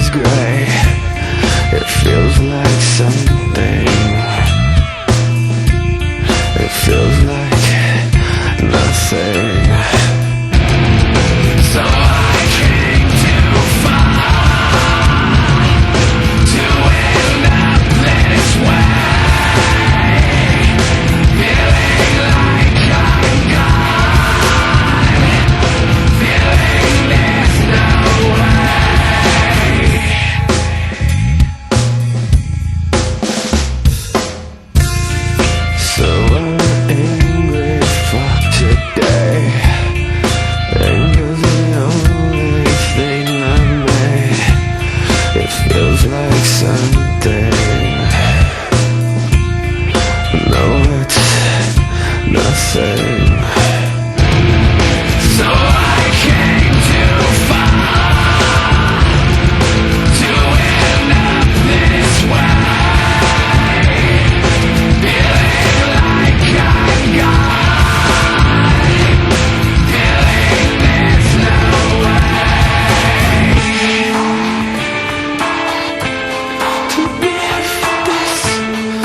is gray. It feels like something. It feels like nothing. So I came to find, to end up this way, feeling like I'm gone, feeling there's no way. So I'm angry for today. Anger's the only thing I made. It feels like something. No, it's nothing. So I came to find, to end up this way, feeling like I'm gone, feeling there's no way to live this way.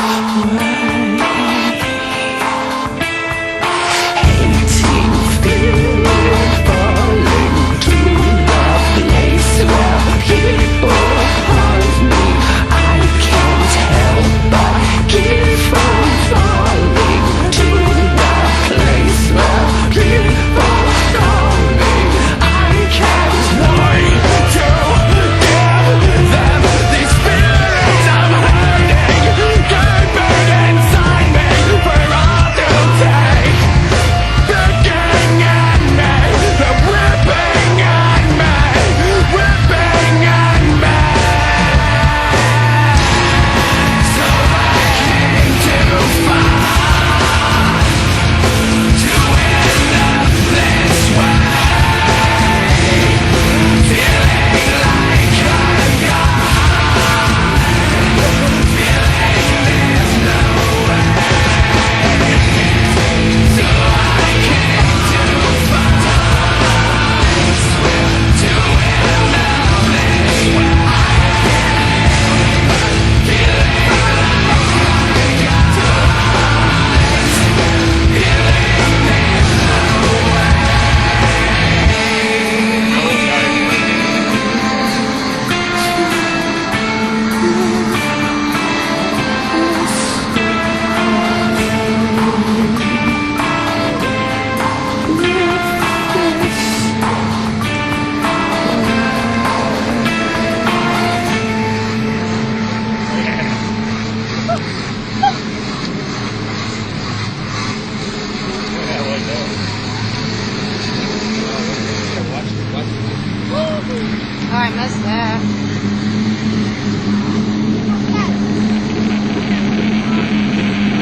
Hating feeling, falling to the place where people hurt me. I can't help but keep on falling to the place where people call me. I can't wait to give them these feelings I'm hurting, gaping inside me for all to take. Looking at me, they're ripping at me, ripping at me. So I came to find, to end up this way, feeling like I'm gone, feeling there's no way. So I came to find, to end up this way, feeling Oh, I missed that.